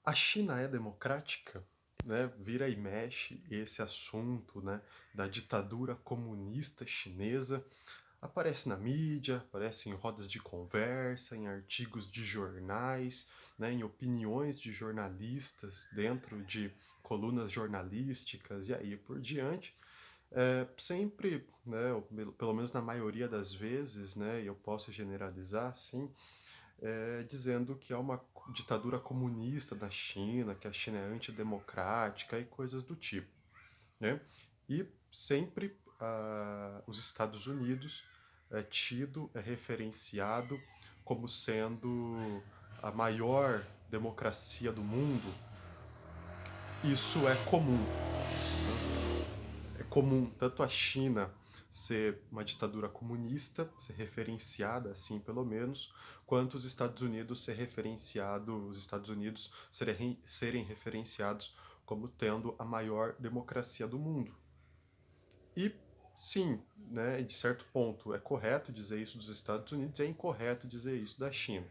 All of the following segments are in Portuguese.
A China é democrática? Né? Vira e mexe esse assunto, né, da ditadura comunista chinesa. Aparece na mídia, aparece em rodas de conversa, em artigos de jornais, né, em opiniões de jornalistas dentro de colunas jornalísticas e aí por diante. Sempre, né, ou pelo menos na maioria das vezes, né, e eu posso generalizar, sim, dizendo que há uma ditadura comunista na China, que a China é antidemocrática e coisas do tipo, né? E sempre os Estados Unidos é referenciado como sendo a maior democracia do mundo. Isso é comum. É comum tanto a China ser uma ditadura comunista, ser referenciada assim pelo menos, quanto os Estados Unidos os Estados Unidos serem referenciados como tendo a maior democracia do mundo. E sim, né, de certo ponto é correto dizer isso dos Estados Unidos, é incorreto dizer isso da China.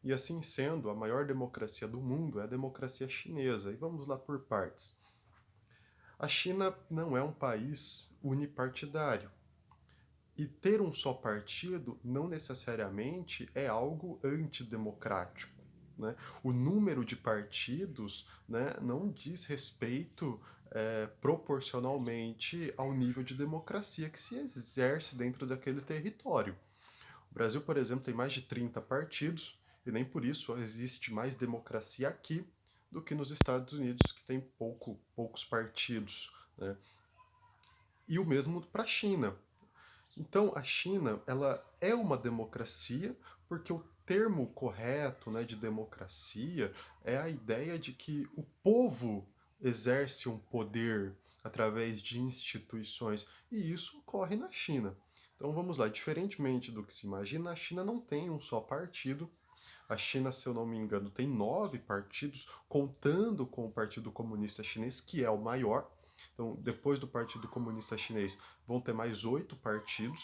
E assim sendo, a maior democracia do mundo é a democracia chinesa. E vamos lá por partes. A China não é um país unipartidário. E ter um só partido não necessariamente é algo antidemocrático. Né? O número de partidos, né, não diz respeito proporcionalmente ao nível de democracia que se exerce dentro daquele território. O Brasil, por exemplo, tem mais de 30 partidos e nem por isso existe mais democracia aqui do que nos Estados Unidos, que tem poucos partidos. Né? E o mesmo para a China. Então, a China, ela é uma democracia porque o termo correto, né, de democracia é a ideia de que o povo exerce um poder através de instituições, e isso ocorre na China. Então vamos lá, diferentemente do que se imagina, a China não tem um só partido. A China, se eu não me engano, tem 9 partidos, contando com o Partido Comunista Chinês, que é o maior. Então, depois do Partido Comunista Chinês, vão ter mais 8 partidos.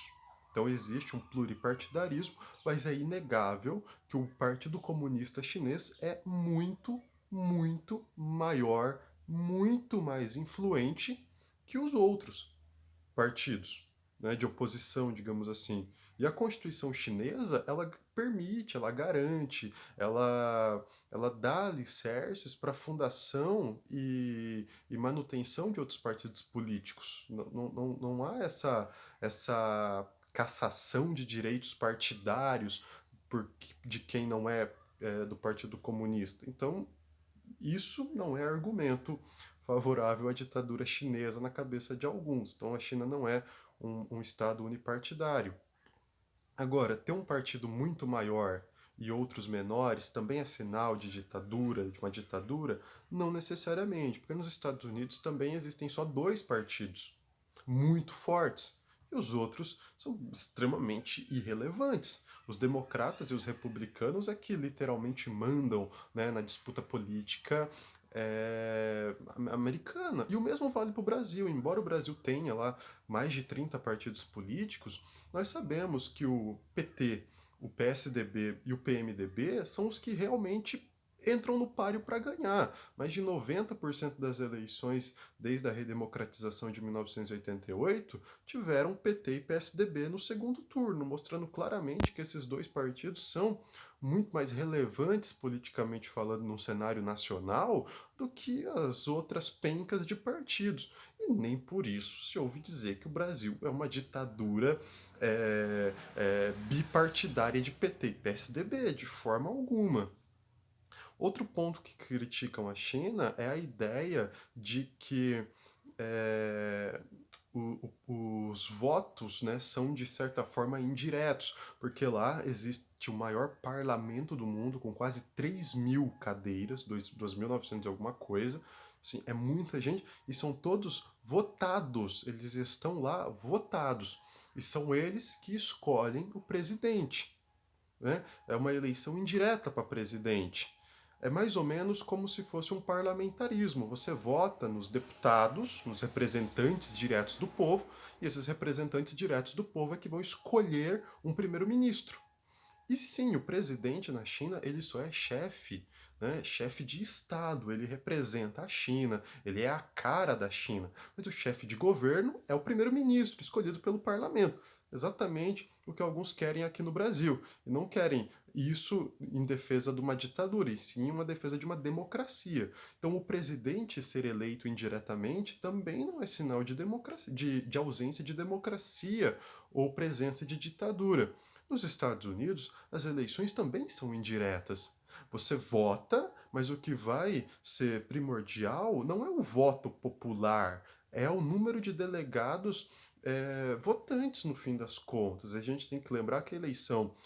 Então, existe um pluripartidarismo, mas é inegável que o Partido Comunista Chinês é muito, muito maior, muito mais influente que os outros partidos, né, de oposição, digamos assim. E a Constituição chinesa, ela permite, ela garante, ela dá alicerces para a fundação e manutenção de outros partidos políticos. Não há essa cassação de direitos partidários de quem não é do Partido Comunista. Então, isso não é argumento favorável à ditadura chinesa na cabeça de alguns. Então a China não é um Estado unipartidário. Agora, ter um partido muito maior e outros menores também é sinal de ditadura, de uma ditadura? Não necessariamente, porque nos Estados Unidos também existem só 2 partidos muito fortes. E os outros são extremamente irrelevantes. Os democratas e os republicanos é que literalmente mandam, né, na disputa política americana. E o mesmo vale para o Brasil. Embora o Brasil tenha lá mais de 30 partidos políticos, nós sabemos que o PT, o PSDB e o PMDB são os que realmente entram no páreo para ganhar. Mais de 90% das eleições desde a redemocratização de 1988 tiveram PT e PSDB no segundo turno, mostrando claramente que esses 2 partidos são muito mais relevantes politicamente falando no cenário nacional do que as outras pencas de partidos. E nem por isso se ouve dizer que o Brasil é uma ditadura bipartidária de PT e PSDB, de forma alguma. Outro ponto que criticam a China é a ideia de que é, os votos, né, são de certa forma indiretos, porque lá existe o maior parlamento do mundo com quase 3.000 cadeiras, 2.900 e alguma coisa, assim, é muita gente, e são todos votados, eles estão lá votados, e são eles que escolhem o presidente. Né? É uma eleição indireta para presidente. É mais ou menos como se fosse um parlamentarismo. Você vota nos deputados, nos representantes diretos do povo, e esses representantes diretos do povo é que vão escolher um primeiro-ministro. E sim, o presidente na China, ele só é chefe, né? Chefe de Estado, ele representa a China, ele é a cara da China. Mas o chefe de governo é o primeiro-ministro, escolhido pelo parlamento. Exatamente o que alguns querem aqui no Brasil. E não querem isso em defesa de uma ditadura, e sim uma defesa de uma democracia. Então, o presidente ser eleito indiretamente também não é sinal de democracia, de ausência de democracia ou presença de ditadura. Nos Estados Unidos, as eleições também são indiretas. Você vota, mas o que vai ser primordial não é o voto popular, é o número de delegados votantes no fim das contas. A gente tem que lembrar que a eleição,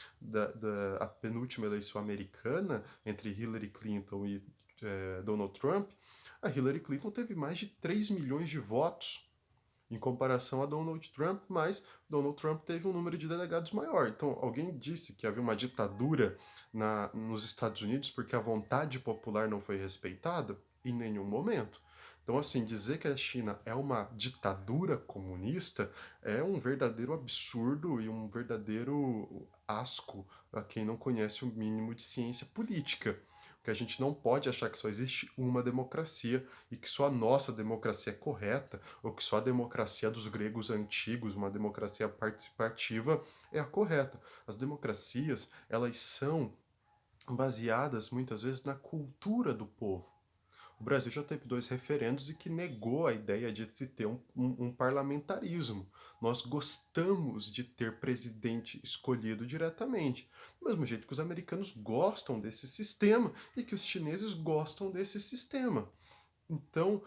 a penúltima eleição americana, entre Hillary Clinton e Donald Trump, a Hillary Clinton teve mais de 3 milhões de votos em comparação a Donald Trump, mas Donald Trump teve um número de delegados maior. Então, alguém disse que havia uma ditadura nos Estados Unidos porque a vontade popular não foi respeitada? Em nenhum momento. Então, assim, dizer que a China é uma ditadura comunista é um verdadeiro absurdo e um verdadeiro asco a quem não conhece o mínimo de ciência política. Porque a gente não pode achar que só existe uma democracia e que só a nossa democracia é correta, ou que só a democracia dos gregos antigos, uma democracia participativa, é a correta. As democracias, elas são baseadas muitas vezes na cultura do povo. O Brasil já teve dois referendos e que negou a ideia de se ter um parlamentarismo. Nós gostamos de ter presidente escolhido diretamente. Do mesmo jeito que os americanos gostam desse sistema e que os chineses gostam desse sistema. Então,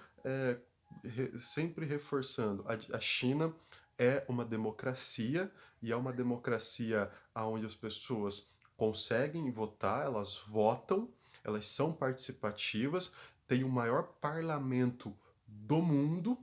sempre reforçando, a China é uma democracia e é uma democracia onde as pessoas conseguem votar, elas votam, elas são participativas, tem o maior parlamento do mundo,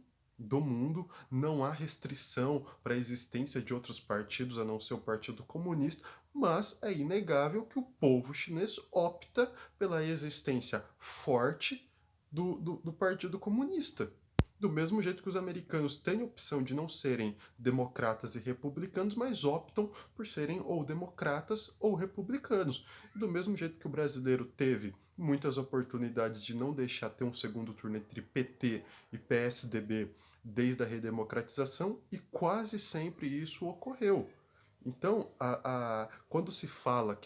não há restrição para a existência de outros partidos a não ser o Partido Comunista, mas é inegável que o povo chinês opta pela existência forte do Partido Comunista. Do mesmo jeito que os americanos têm a opção de não serem democratas e republicanos, mas optam por serem ou democratas ou republicanos. Do mesmo jeito que o brasileiro teve muitas oportunidades de não deixar ter um segundo turno entre PT e PSDB desde a redemocratização, e quase sempre isso ocorreu. Então, quando se fala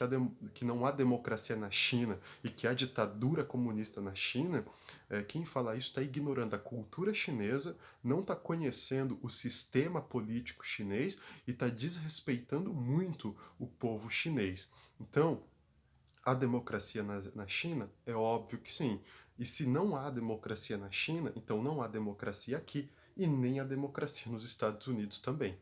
que não há democracia na China e que há ditadura comunista na China, quem fala isso está ignorando a cultura chinesa, não está conhecendo o sistema político chinês e está desrespeitando muito o povo chinês. Então, a democracia na China? É óbvio que sim. E se não há democracia na China, então não há democracia aqui e nem há democracia nos Estados Unidos também.